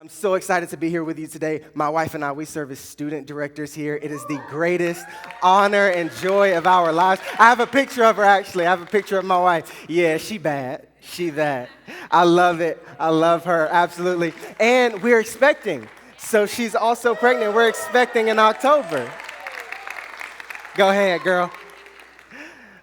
I'm so excited to be here with you today. My wife and I, we serve as student directors here. It is the greatest honor and joy of our lives. I have a picture of her, actually. I have a picture of my wife. Yeah, she bad. She that. I love it. I love her, absolutely. And we're expecting. So she's also pregnant. We're expecting in October. Go ahead, girl.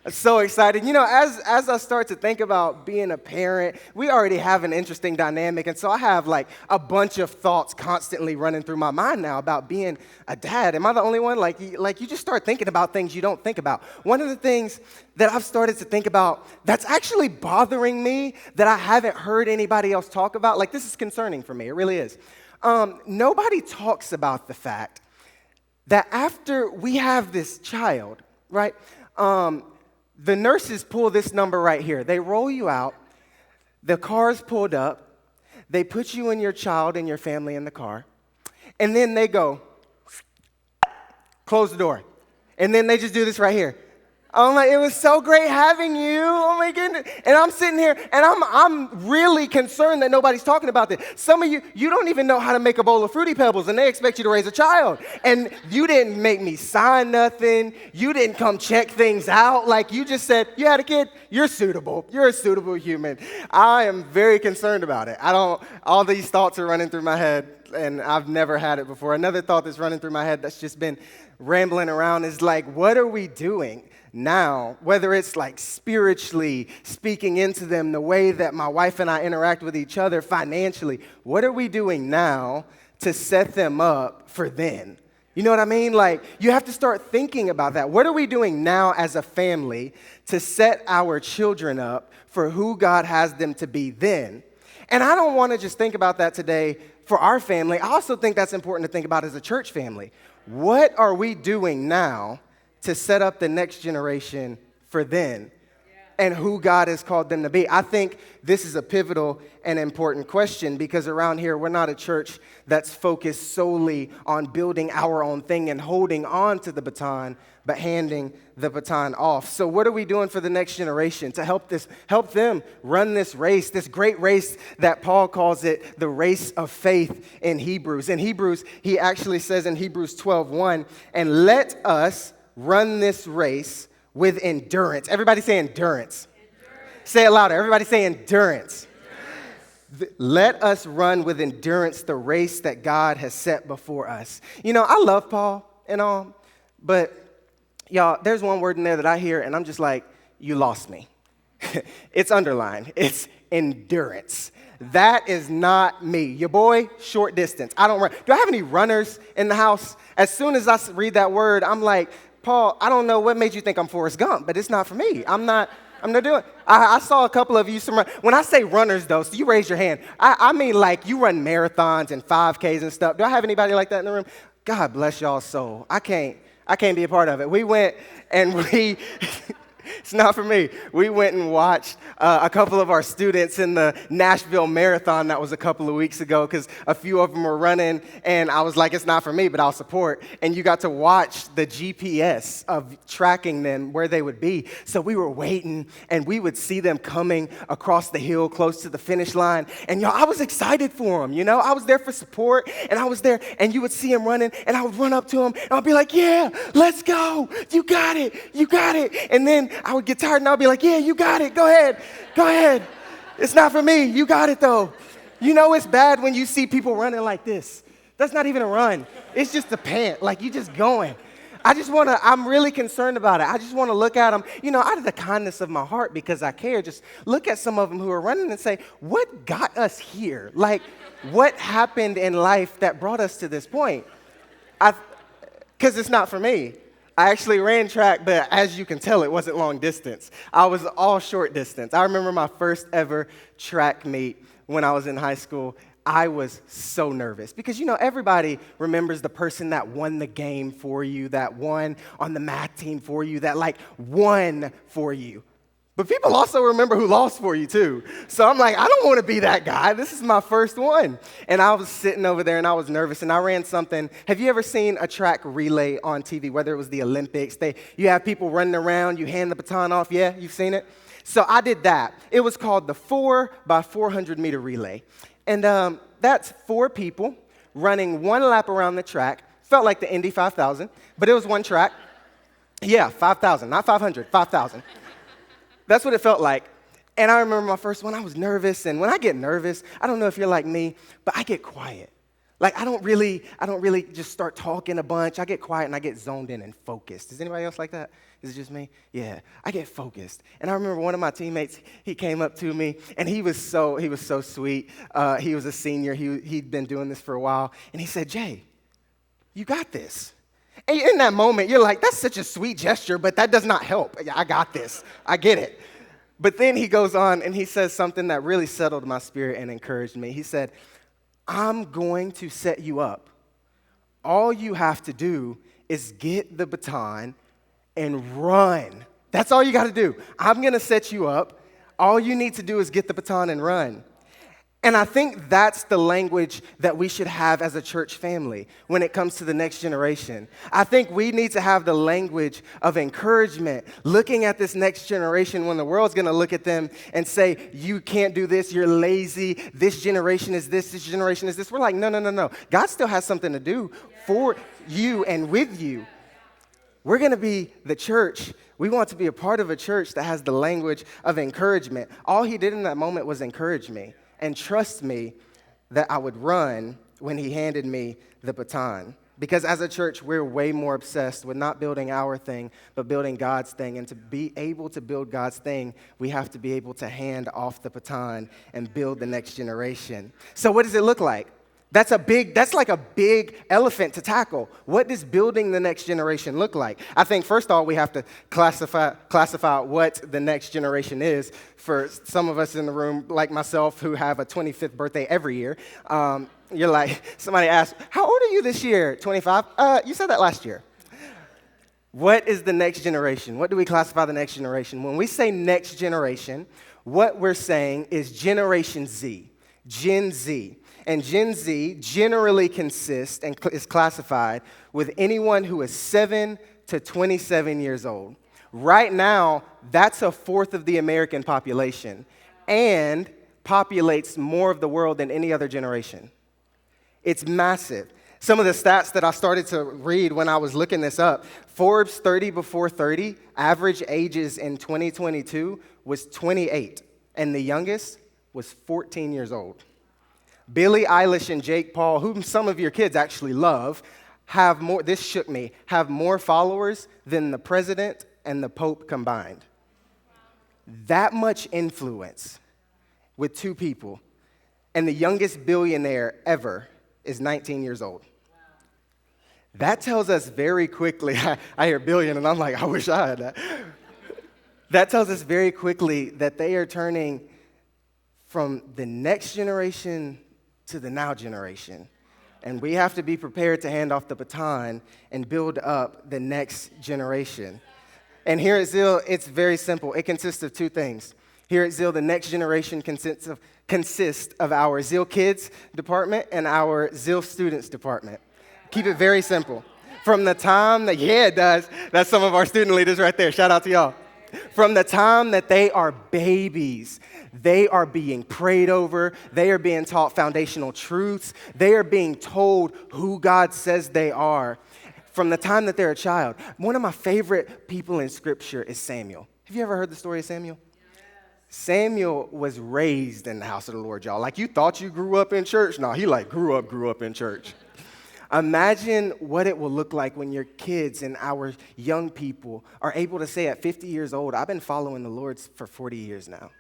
I'm so excited. You know, as I start to think about being a parent, we already have an interesting dynamic. And so I have like a bunch of thoughts constantly running through my mind now about being a dad. Am I the only one? Like you just start thinking about things you don't think about. One of the things that I've started to think about that's actually bothering me that I haven't heard anybody else talk about, like this is concerning for me. It really is. Nobody talks about the fact that after we have this child, right? The nurses pull this number right here. They roll you out. The car's pulled up. They put you and your child and your family in the car. And then they go, close the door. And then they just do this right here. I'm like, it was so great having you. Oh my goodness. And I'm sitting here and I'm really concerned that nobody's talking about this. Some of you don't even know how to make a bowl of Fruity Pebbles and they expect you to raise a child. And you didn't make me sign nothing. You didn't come check things out. Like you just said, you had a kid, you're suitable. You're a suitable human. I am very concerned about it. All these thoughts are running through my head and I've never had it before. Another thought that's running through my head that's just been rambling around is like, what are we doing now, whether it's like spiritually speaking into them, the way that my wife and I interact with each other financially, what are we doing now to set them up for then? You know what I mean? Like, you have to start thinking about that. What are we doing now as a family to set our children up for who God has them to be then? And I don't want to just think about that today for our family. I also think that's important to think about as a church family. What are we doing now to set up the next generation for then and who God has called them to be? I think this is a pivotal and important question because around here, we're not a church that's focused solely on building our own thing and holding on to the baton, but handing the baton off. So what are we doing for the next generation to help them run this race, this great race that Paul calls it the race of faith in Hebrews. In Hebrews, he actually says in Hebrews 12:1, and let us run this race with endurance. Everybody say endurance. Say it louder. Everybody say endurance. Let us run with endurance the race that God has set before us. You know, I love Paul and all, but y'all, there's one word in there that I hear and I'm just like, you lost me. It's underlined. It's endurance. That is not me. Your boy, short distance. I don't run. Do I have any runners in the house? As soon as I read that word, I'm like, Paul, I don't know what made you think I'm Forrest Gump, but it's not for me. I'm not doing it. I saw a couple of you, when I say runners though, so you raise your hand. I mean like you run marathons and 5Ks and stuff. Do I have anybody like that in the room? God bless y'all's soul. I can't be a part of it. We went and it's not for me. We went and watched a couple of our students in the Nashville Marathon that was a couple of weeks ago because a few of them were running, and I was like, it's not for me, but I'll support. And you got to watch the GPS of tracking them where they would be. So we were waiting, and we would see them coming across the hill close to the finish line. And y'all, I was excited for them, you know? I was there for support, and I was there, and you would see them running, and I would run up to them, and I'd be like, yeah, let's go. You got it. You got it. And then I would get tired and I'll be like, yeah, you got it. Go ahead. It's not for me. You got it though. You know it's bad when you see people running like this. That's not even a run. It's just a pant. Like you just going. I'm really concerned about it. I just want to look at them, you know, out of the kindness of my heart because I care. Just look at some of them who are running and say, what got us here? Like what happened in life that brought us to this point? Because it's not for me. I actually ran track, but as you can tell, it wasn't long distance. I was all short distance. I remember my first ever track meet when I was in high school. I was so nervous because, you know, everybody remembers the person that won the game for you, that won on the math team for you, that like won for you. But people also remember who lost for you, too. So I'm like, I don't want to be that guy. This is my first one. And I was sitting over there, and I was nervous, and I ran something. Have you ever seen a track relay on TV, whether it was the Olympics? You have people running around. You hand the baton off. Yeah, you've seen it? So I did that. It was called the 4x400 meter relay. And that's 4 people running 1 lap around the track. Felt like the Indy 5000, but it was 1 track. Yeah, 5,000, not 500, 5,000. That's what it felt like. And I remember my first one, I was nervous. And when I get nervous, I don't know if you're like me, but I get quiet. Like, I don't really just start talking a bunch. I get quiet and I get zoned in and focused. Is anybody else like that? Is it just me? Yeah, I get focused. And I remember one of my teammates, he came up to me, and he was so sweet. He was a senior. He'd been doing this for a while. And he said, Jay, you got this. And in that moment, you're like, that's such a sweet gesture, but that does not help. I got this. I get it. But then he goes on, and he says something that really settled my spirit and encouraged me. He said, I'm going to set you up. All you have to do is get the baton and run. That's all you got to do. I'm going to set you up. All you need to do is get the baton and run. And I think that's the language that we should have as a church family when it comes to the next generation. I think we need to have the language of encouragement, looking at this next generation when the world's going to look at them and say, you can't do this, you're lazy, this generation is this generation is this. We're like, no. God still has something to do for you and with you. We're going to be the church. We want to be a part of a church that has the language of encouragement. All he did in that moment was encourage me and trust me that I would run when he handed me the baton. Because as a church, we're way more obsessed with not building our thing, but building God's thing. And to be able to build God's thing, we have to be able to hand off the baton and build the next generation. So what does it look like? That's like a big elephant to tackle. What does building the next generation look like? I think first of all, we have to classify what the next generation is. For some of us in the room, like myself, who have a 25th birthday every year, you're like, somebody asked, how old are you this year? 25? You said that last year. What is the next generation? What do we classify the next generation? When we say next generation, what we're saying is Generation Z, Gen Z. And Gen Z generally consists and is classified with anyone who is 7 to 27 years old. Right now, that's a fourth of the American population and populates more of the world than any other generation. It's massive. Some of the stats that I started to read when I was looking this up, Forbes 30 before 30, average ages in 2022 was 28, and the youngest was 14 years old. Billie Eilish and Jake Paul, whom some of your kids actually love, have more followers than the president and the Pope combined. That much influence with 2 people. And the youngest billionaire ever is 19 years old. That tells us very quickly, I hear billion and I'm like, I wish I had that. That tells us very quickly that they are turning from the next generation to the now generation. And we have to be prepared to hand off the baton and build up the next generation. And here at Zeal, it's very simple. It consists of 2 things. Here at Zeal, the next generation consists of our Zeal Kids department and our Zeal Students department. Keep it very simple. From the time that, yeah, it does. That's some of our student leaders right there. Shout out to y'all. From the time that they are babies, they are being prayed over. They are being taught foundational truths. They are being told who God says they are from the time that they're a child. One of my favorite people in Scripture is Samuel. Have you ever heard the story of Samuel? Yes. Samuel was raised in the house of the Lord, y'all. Like you thought you grew up in church? No, he grew up in church. Imagine what it will look like when your kids and our young people are able to say at 50 years old, I've been following the Lord for 40 years now.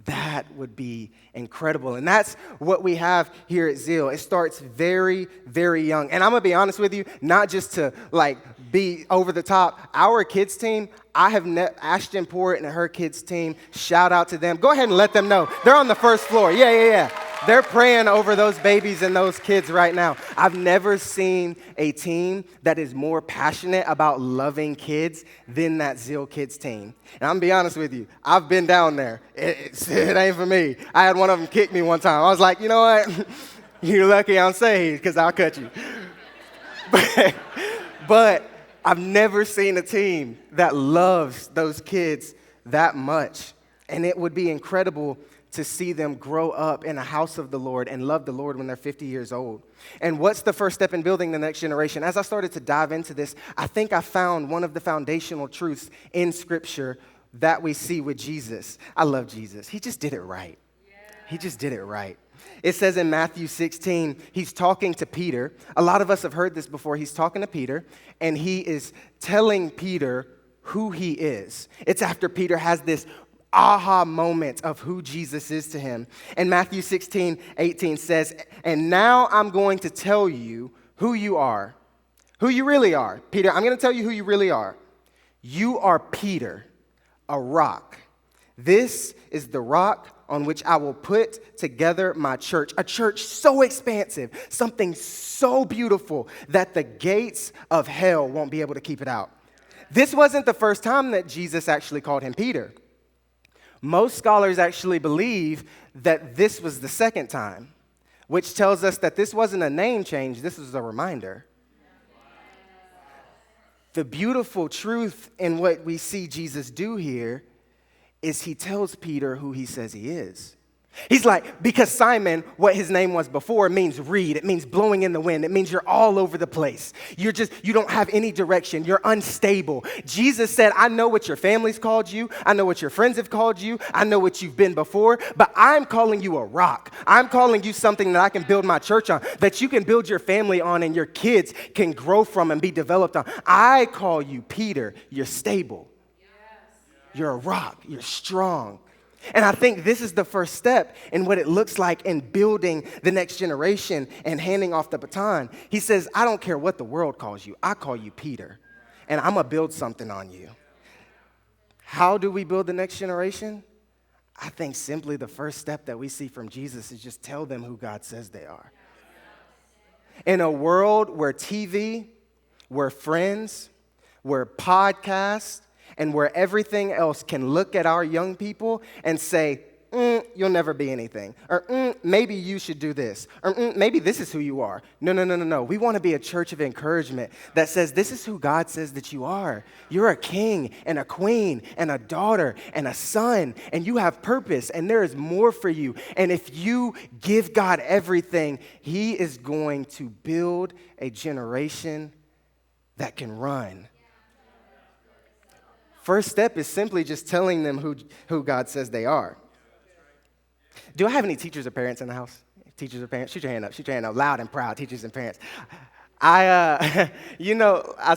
That would be incredible. And that's what we have here at Zeal. It starts very, very young. And I'm going to be honest with you, not just to be over the top. Our kids team, I have Ashton Port and her kids team. Shout out to them. Go ahead and let them know. They're on the first floor. Yeah. They're praying over those babies and those kids right now. I've never seen a team that is more passionate about loving kids than that Zeal Kids team. And I'm going to be honest with you. I've been down there. It ain't for me. I had one of them kick me one time. I was like, you know what? You're lucky I'm saved because I'll cut you. But I've never seen a team that loves those kids that much. And it would be incredible to see them grow up in a house of the Lord and love the Lord when they're 50 years old. And what's the first step in building the next generation? As I started to dive into this, I think I found one of the foundational truths in Scripture that we see with Jesus. I love Jesus. He just did it right. He just did it right. It says in Matthew 16, he's talking to Peter. A lot of us have heard this before. He's talking to Peter, and he is telling Peter who he is. It's after Peter has this aha moment of who Jesus is to him. And Matthew 16:18 says, and now I'm going to tell you who you are, who you really are. Peter, I'm going to tell you who you really are. You are Peter, a rock. This is the rock on which I will put together my church, a church so expansive, something so beautiful that the gates of hell won't be able to keep it out. This wasn't the first time that Jesus actually called him Peter. Most scholars actually believe that this was the second time, which tells us that this wasn't a name change, this was a reminder. The beautiful truth in what we see Jesus do here is he tells Peter who he says he is. He's like, because Simon, what his name was before, means reed. It means blowing in the wind. It means you're all over the place. You don't have any direction. You're unstable. Jesus said, I know what your family's called you. I know what your friends have called you. I know what you've been before, but I'm calling you a rock. I'm calling you something that I can build my church on, that you can build your family on and your kids can grow from and be developed on. I call you Peter. You're stable. You're a rock. You're strong. And I think this is the first step in what it looks like in building the next generation and handing off the baton. He says, I don't care what the world calls you. I call you Peter, and I'm going to build something on you. How do we build the next generation? I think simply the first step that we see from Jesus is just tell them who God says they are. In a world where TV, where friends, where podcasts, and where everything else can look at our young people and say, you'll never be anything. Or maybe you should do this. Or maybe this is who you are. No. We want to be a church of encouragement that says this is who God says that you are. You're a king and a queen and a daughter and a son, and you have purpose, and there is more for you. And if you give God everything, he is going to build a generation that can run. First step is simply just telling them who God says they are. Do I have any teachers or parents in the house? Teachers or parents? Shoot your hand up. Shoot your hand up. Loud and proud, teachers and parents. I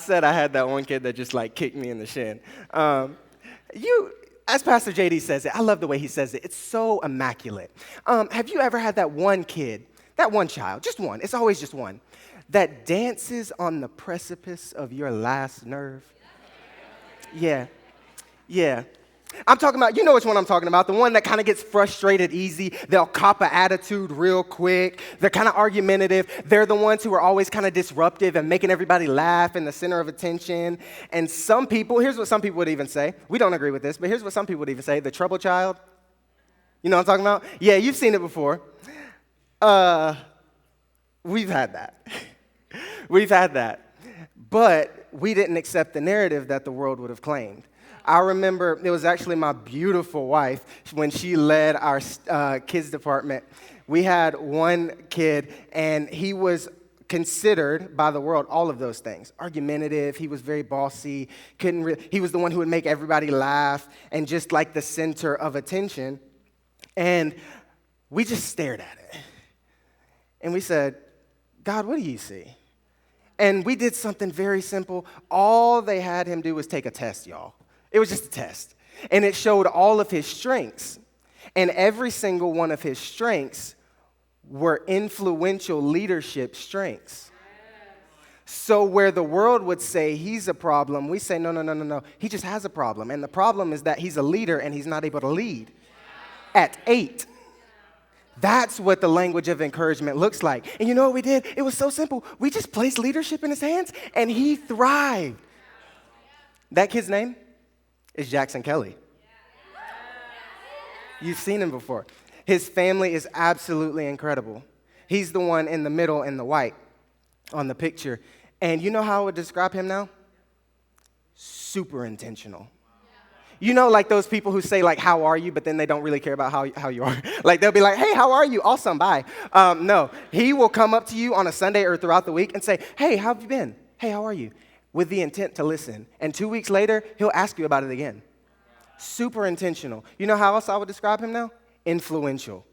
said I had that one kid that just like kicked me in the shin. As Pastor JD says it, I love the way he says it. It's so immaculate. Have you ever had that one kid, that one child, just one, it's always just one, that dances on the precipice of your last nerve? Yeah. I'm talking about, you know which one I'm talking about, the one that kind of gets frustrated easy. They'll cop an attitude real quick. They're kind of argumentative. They're the ones who are always kind of disruptive and making everybody laugh in the center of attention. And some people, here's what some people would even say. We don't agree with this, but here's what some people would even say, the trouble child. You know what I'm talking about? Yeah, you've seen it before. We've had that. We've had that. But we didn't accept the narrative that the world would have claimed. I remember it was actually my beautiful wife when she led our kids department. We had one kid, and he was considered by the world all of those things. Argumentative, he was very bossy, he was the one who would make everybody laugh and just like the center of attention. And we just stared at it. And we said, God, what do you see? And we did something very simple. All they had him do was take a test, y'all. It was just a test. And it showed all of his strengths. And every single one of his strengths were influential leadership strengths. So where the world would say he's a problem, we say, no. He just has a problem. And the problem is that he's a leader and he's not able to lead. At 8. That's what the language of encouragement looks like. And you know what we did? It was so simple. We just placed leadership in his hands, and he thrived. That kid's name is Jackson Kelly. You've seen him before. His family is absolutely incredible. He's the one in the middle in the white on the picture. And you know how I would describe him now? Super intentional. You know, like those people who say, like, how are you, but then they don't really care about how you are. Like, they'll be like, hey, how are you? Awesome, bye. No, he will come up to you on a Sunday or throughout the week and say, hey, how have you been? Hey, how are you? With the intent to listen. And 2 weeks later, he'll ask you about it again. Super intentional. You know how else I would describe him now? Influential.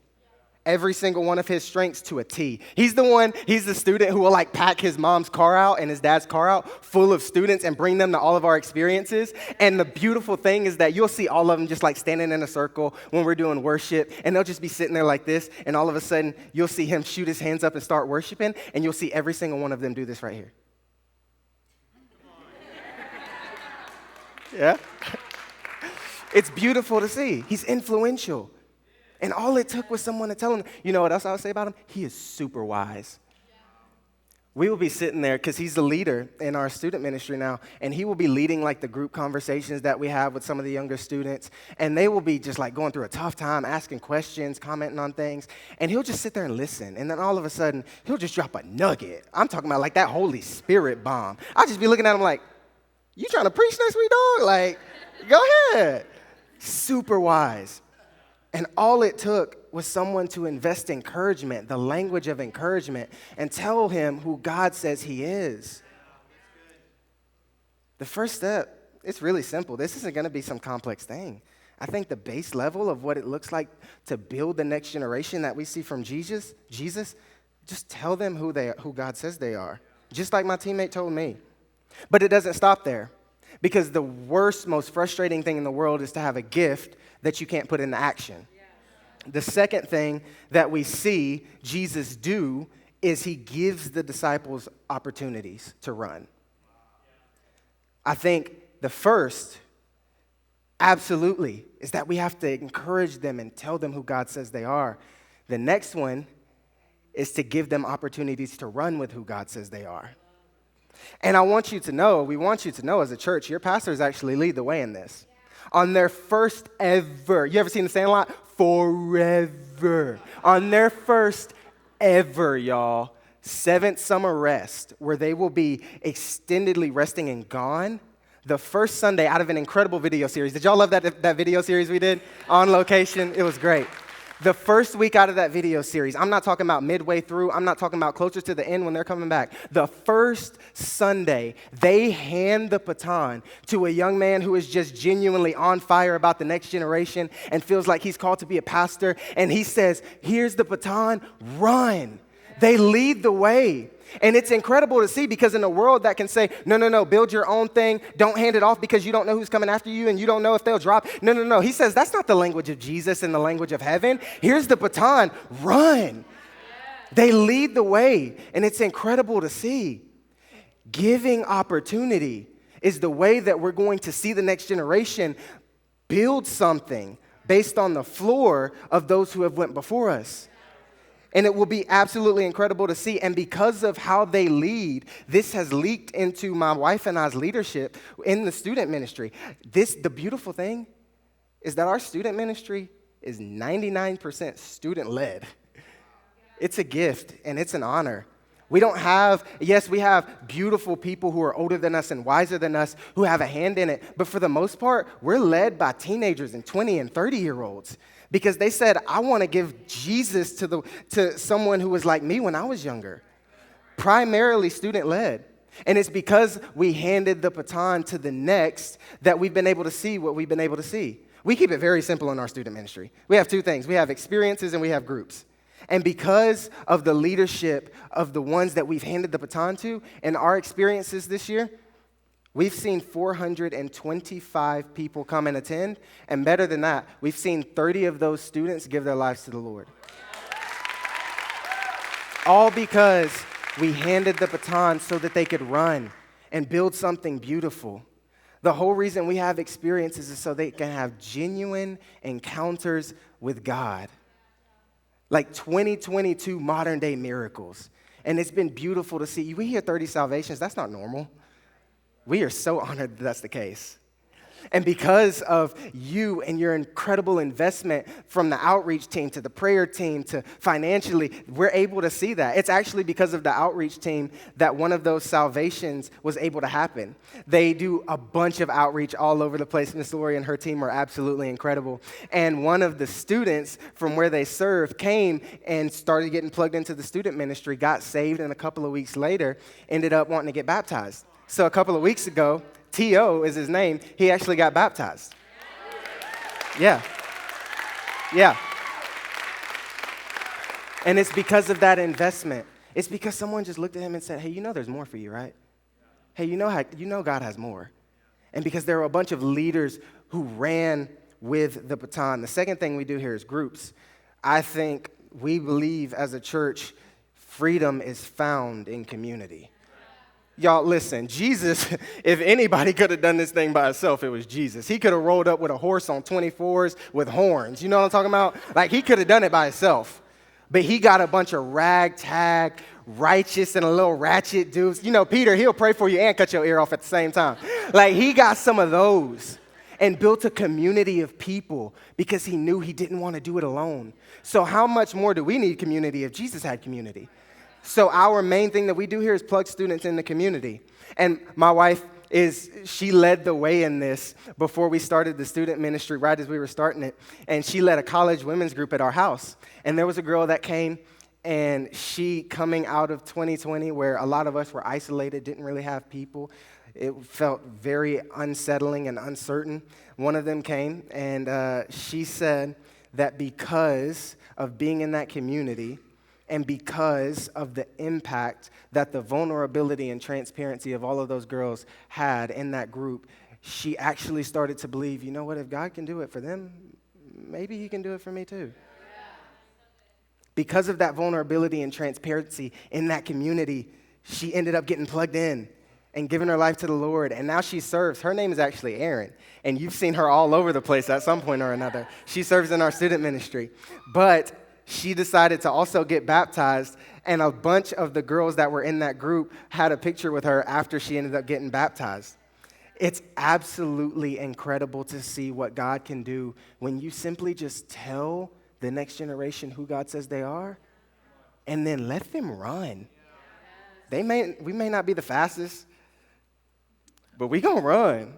Every single one of his strengths to a T. He's the student who will like pack his mom's car out and his dad's car out full of students and bring them to all of our experiences. And the beautiful thing is that you'll see all of them just like standing in a circle when we're doing worship, and they'll just be sitting there like this, and all of a sudden you'll see him shoot his hands up and start worshiping, and you'll see every single one of them do this right here. Yeah? It's beautiful to see. He's influential. And all it took was someone to tell him. You know what else I would say about him? He is super wise. We will be sitting there, because he's the leader in our student ministry now, and he will be leading like the group conversations that we have with some of the younger students, and they will be just like going through a tough time, asking questions, commenting on things, and he'll just sit there and listen, and then all of a sudden, he'll just drop a nugget. I'm talking about like that Holy Spirit bomb. I'll just be looking at him like, you trying to preach next week, dog? Like, go ahead. Super wise. And all it took was someone to invest encouragement, the language of encouragement, and tell him who God says he is. The first step, it's really simple. This isn't going to be some complex thing. I think the base level of what it looks like to build the next generation that we see from Jesus, just tell them who God says they are, just like my teammate told me. But it doesn't stop there, because the worst, most frustrating thing in the world is to have a gift that you can't put into action. The second thing that we see Jesus do is he gives the disciples opportunities to run. I think the first, absolutely, is that we have to encourage them and tell them who God says they are. The next one is to give them opportunities to run with who God says they are. And we want you to know as a church, your pastors actually lead the way in this. On their first ever, you ever seen the Sandlot? Forever. On their first ever, y'all, 7th summer rest, where they will be extendedly resting and gone, the first Sunday out of an incredible video series. Did y'all love that video series we did on location? It was great. The first week out of that video series, I'm not talking about midway through, I'm not talking about closer to the end when they're coming back. The first Sunday, they hand the baton to a young man who is just genuinely on fire about the next generation and feels like he's called to be a pastor. And he says, here's the baton, run. They lead the way. And it's incredible to see, because in a world that can say, no, build your own thing, don't hand it off because you don't know who's coming after you and you don't know if they'll drop. No. He says that's not the language of Jesus and the language of heaven. Here's the baton, run. They lead the way, and it's incredible to see. Giving opportunity is the way that we're going to see the next generation build something based on the floor of those who have went before us. And it will be absolutely incredible to see. And because of how they lead, this has leaked into my wife and I's leadership in the student ministry. The beautiful thing is that our student ministry is 99% student-led. It's a gift and it's an honor. We have beautiful people who are older than us and wiser than us who have a hand in it. But for the most part, we're led by teenagers and 20 and 30-year-olds. Because they said, I want to give Jesus to someone who was like me when I was younger. Primarily student-led. And it's because we handed the baton to the next that we've been able to see what we've been able to see. We keep it very simple in our student ministry. We have two things. We have experiences and we have groups. And because of the leadership of the ones that we've handed the baton to and our experiences this year, we've seen 425 people come and attend, and better than that, we've seen 30 of those students give their lives to the Lord. All because we handed the baton so that they could run and build something beautiful. The whole reason we have experiences is so they can have genuine encounters with God. Like 2022 modern day miracles. And it's been beautiful to see. We hear 30 salvations, that's not normal. We are so honored that that's the case. And because of you and your incredible investment from the outreach team to the prayer team to financially, we're able to see that. It's actually because of the outreach team that one of those salvations was able to happen. They do a bunch of outreach all over the place. Miss Lori and her team are absolutely incredible. And one of the students from where they serve came and started getting plugged into the student ministry, got saved, and a couple of weeks later ended up wanting to get baptized. So a couple of weeks ago, T.O. is his name, he actually got baptized. Yeah. And it's because of that investment. It's because someone just looked at him and said, hey, you know there's more for you, right? Hey, you know God has more. And because there were a bunch of leaders who ran with the baton. The second thing we do here is groups. I think we believe as a church, freedom is found in community. Y'all, listen, Jesus, if anybody could have done this thing by himself, it was Jesus. He could have rolled up with a horse on 24s with horns. You know what I'm talking about? Like, he could have done it by himself. But he got a bunch of ragtag, righteous, and a little ratchet dudes. You know, Peter, he'll pray for you and cut your ear off at the same time. Like, he got some of those and built a community of people because he knew he didn't want to do it alone. So how much more do we need community if Jesus had community? So our main thing that we do here is plug students in the community. And my wife she led the way in this before we started the student ministry, right as we were starting it. And she led a college women's group at our house. And there was a girl that came, and she, coming out of 2020, where a lot of us were isolated, didn't really have people, it felt very unsettling and uncertain. One of them came, and she said that because of being in that community, and because of the impact that the vulnerability and transparency of all of those girls had in that group, she actually started to believe, you know what, if God can do it for them, maybe he can do it for me too. Because of that vulnerability and transparency in that community, she ended up getting plugged in and giving her life to the Lord. And now she serves. Her name is actually Erin. And you've seen her all over the place at some point or another. She serves in our student ministry. But she decided to also get baptized, and a bunch of the girls that were in that group had a picture with her after she ended up getting baptized. It's absolutely incredible to see what God can do when you simply just tell the next generation who God says they are, and then let them run. We may not be the fastest, but we gonna run.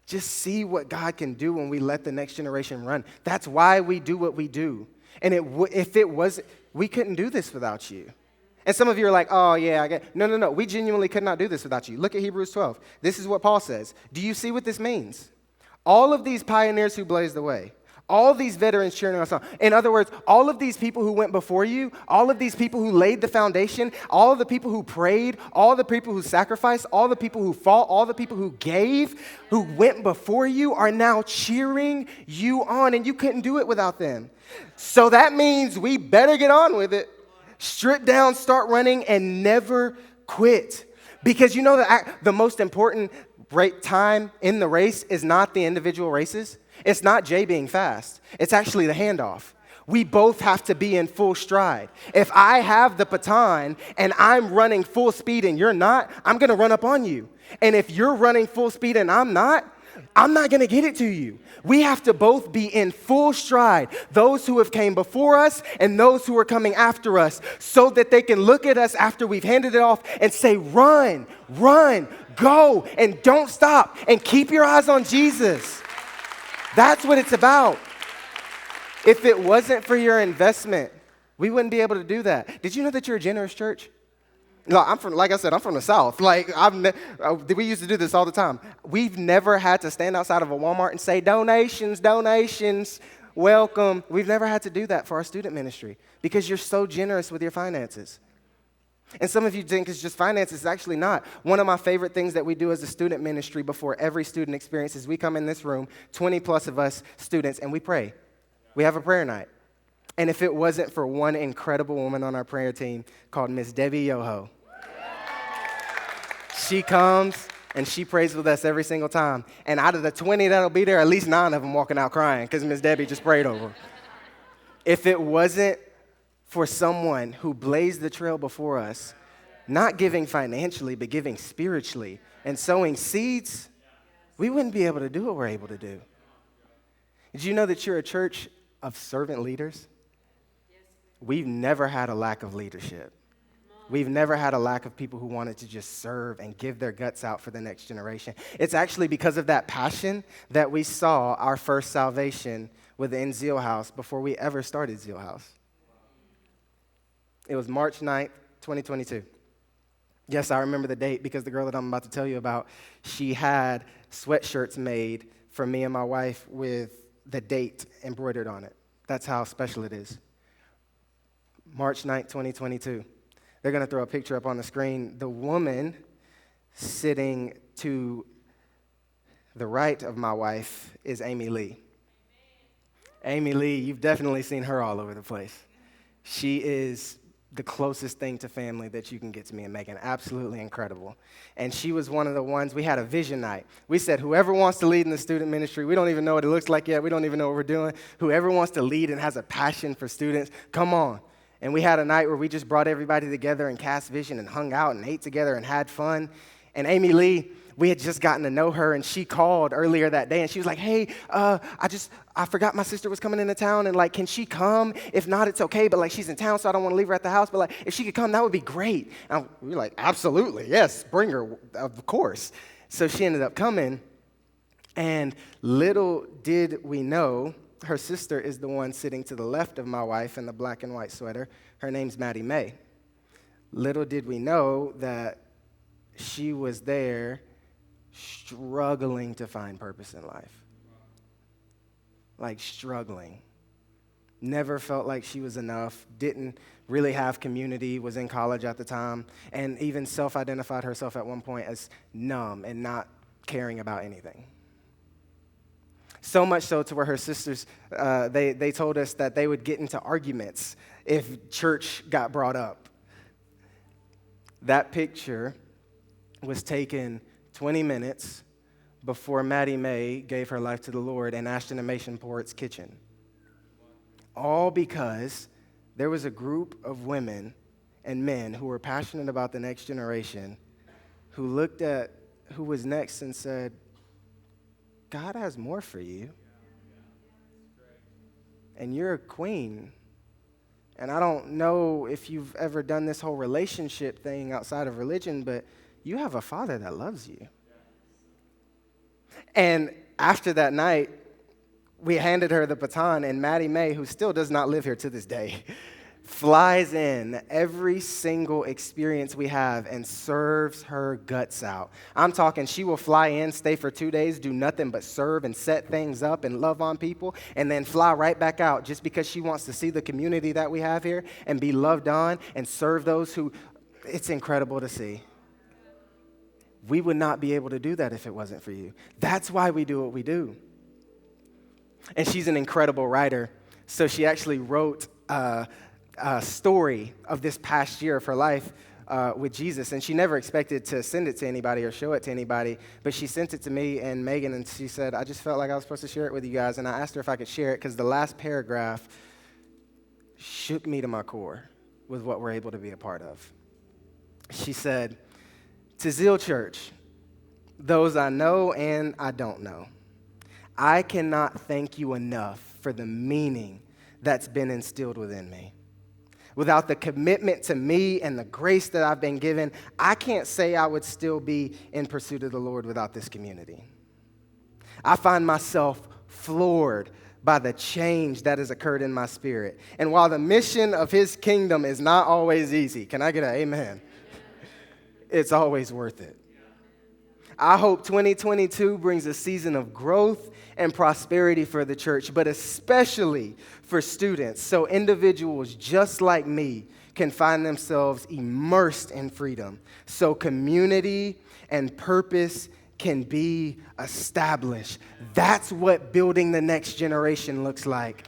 Just see what God can do when we let the next generation run. That's why we do what we do. And if it was, we couldn't do this without you. And some of you are like, oh, yeah, I get. No. We genuinely could not do this without you. Look at Hebrews 12. This is what Paul says. Do you see what this means? All of these pioneers who blazed the way, all these veterans cheering us on. In other words, all of these people who went before you, all of these people who laid the foundation, all of the people who prayed, all the people who sacrificed, all the people who fought, all the people who gave, who went before you are now cheering you on, and you couldn't do it without them. So that means we better get on with it. Strip down, start running, and never quit. Because you know that the most important time in the race is not the individual races. It's not Jay being fast. It's actually the handoff. We both have to be in full stride. If I have the baton and I'm running full speed and you're not, I'm going to run up on you. And if you're running full speed and I'm not going to get it to you. We have to both be in full stride, those who have came before us and those who are coming after us, so that they can look at us after we've handed it off and say, run, go, and don't stop, and keep your eyes on Jesus. That's what it's about. If it wasn't for your investment, we wouldn't be able to do that. Did you know that you're a generous church? No, like I said, I'm from the South. We used to do this all the time. We've never had to stand outside of a Walmart and say, donations, welcome. We've never had to do that for our student ministry because you're so generous with your finances. And some of you think it's just finances. It's actually not. One of my favorite things that we do as a student ministry before every student experience is we come in this room, 20 plus of us students, and we pray. We have a prayer night. And if it wasn't for one incredible woman on our prayer team called Miss Debbie Yoho, she comes and she prays with us every single time. And out of the 20 that'll be there, at least 9 of them walking out crying because Miss Debbie just prayed over them. If it wasn't for someone who blazed the trail before us, not giving financially, but giving spiritually and sowing seeds, we wouldn't be able to do what we're able to do. Did you know that you're a church of servant leaders? We've never had a lack of leadership. We've never had a lack of people who wanted to just serve and give their guts out for the next generation. It's actually because of that passion that we saw our first salvation within Zeal House before we ever started Zeal House. It was March 9th, 2022. Yes, I remember the date because the girl that I'm about to tell you about, she had sweatshirts made for me and my wife with the date embroidered on it. That's how special it is. March 9th, 2022. They're going to throw a picture up on the screen. The woman sitting to the right of my wife is Amy Lee. Amy Lee, you've definitely seen her all over the place. She is the closest thing to family that you can get to me and Megan. Absolutely incredible. And she was one of the ones, we had a vision night. We said, whoever wants to lead in the student ministry, we don't even know what it looks like yet. We don't even know what we're doing. Whoever wants to lead and has a passion for students, come on. And we had a night where we just brought everybody together and cast vision and hung out and ate together and had fun. And Amy Lee, we had just gotten to know her, and she called earlier that day, and she was like, hey, I forgot my sister was coming into town, and, can she come? If not, it's okay, but, she's in town, so I don't want to leave her at the house, but, if she could come, that would be great. And we were like, absolutely, yes, bring her, of course. So she ended up coming, and little did we know, her sister is the one sitting to the left of my wife in the black and white sweater. Her name's Maddie Mae. Little did we know that she was there struggling to find purpose in life. Struggling. Never felt like she was enough, didn't really have community, was in college at the time, and even self-identified herself at one point as numb and not caring about anything. So much so to where her sisters, they told us that they would get into arguments if church got brought up. That picture was taken 20 minutes before Maddie Mae gave her life to the Lord in Ashton and Masonport's kitchen. All because there was a group of women and men who were passionate about the next generation who looked at who was next and said, God has more for you. And you're a queen. And I don't know if you've ever done this whole relationship thing outside of religion, but you have a father that loves you. And after that night, we handed her the baton, and Maddie Mae, who still does not live here to this day, flies in every single experience we have and serves her guts out. I'm talking she will fly in, stay for 2 days, do nothing but serve and set things up and love on people, and then fly right back out just because she wants to see the community that we have here and be loved on and serve those who, it's incredible to see. We would not be able to do that if it wasn't for you. That's why we do what we do. And she's an incredible writer, so she actually wrote a story of this past year of her life with Jesus, and she never expected to send it to anybody or show it to anybody, but she sent it to me and Megan, and she said, I just felt like I was supposed to share it with you guys, and I asked her if I could share it because the last paragraph shook me to my core with what we're able to be a part of. She said, to Zeal Church, those I know and I don't know, I cannot thank you enough for the meaning that's been instilled within me. Without the commitment to me and the grace that I've been given, I can't say I would still be in pursuit of the Lord without this community. I find myself floored by the change that has occurred in my spirit. And while the mission of his kingdom is not always easy, can I get an amen? It's always worth it. I hope 2022 brings a season of growth and prosperity for the church, but especially for students, so individuals just like me can find themselves immersed in freedom, so community and purpose can be established. That's what building the next generation looks like.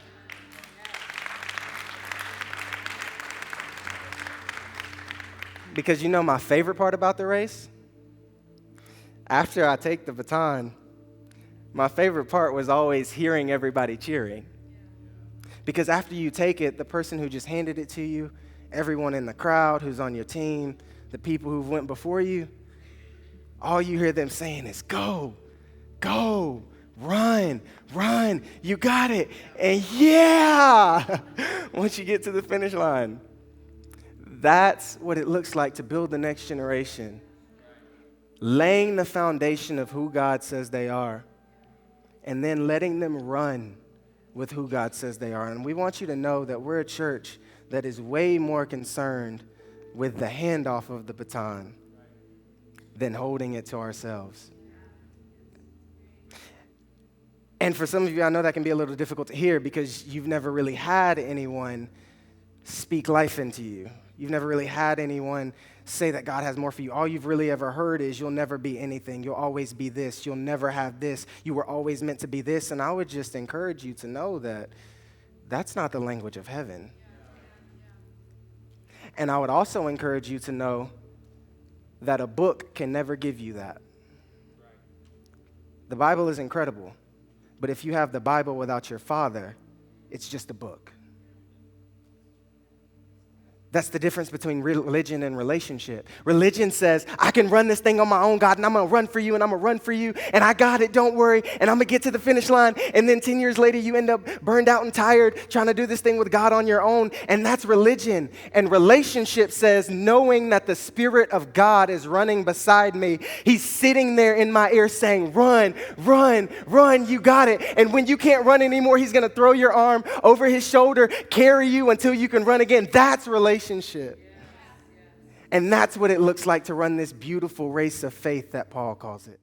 Because you know my favorite part about the race? After I take the baton, my favorite part was always hearing everybody cheering. Because after you take it, the person who just handed it to you, everyone in the crowd who's on your team, the people who went before you, all you hear them saying is, go, Go, run, run. You got it. And yeah, once you get to the finish line, that's what it looks like to build the next generation. Laying the foundation of who God says they are, and then letting them run with who God says they are. And we want you to know that we're a church that is way more concerned with the handoff of the baton than holding it to ourselves. And for some of you, I know that can be a little difficult to hear because you've never really had anyone speak life into you. You've never really had anyone say that God has more for you. All you've really ever heard is you'll never be anything. You'll always be this. You'll never have this. You were always meant to be this. And I would just encourage you to know that that's not the language of heaven. And I would also encourage you to know that a book can never give you that. The Bible is incredible, but if you have the Bible without your Father, it's just a book. That's the difference between religion and relationship. Religion says, I can run this thing on my own, God, and I'm going to run for you, and I'm going to run for you, and I got it, don't worry, and I'm going to get to the finish line, and then 10 years later, you end up burned out and tired trying to do this thing with God on your own, and that's religion. And relationship says, knowing that the Spirit of God is running beside me, He's sitting there in my ear saying, run, run, run, you got it. And when you can't run anymore, He's going to throw your arm over His shoulder, carry you until you can run again. That's relationship. And that's what it looks like to run this beautiful race of faith that Paul calls it.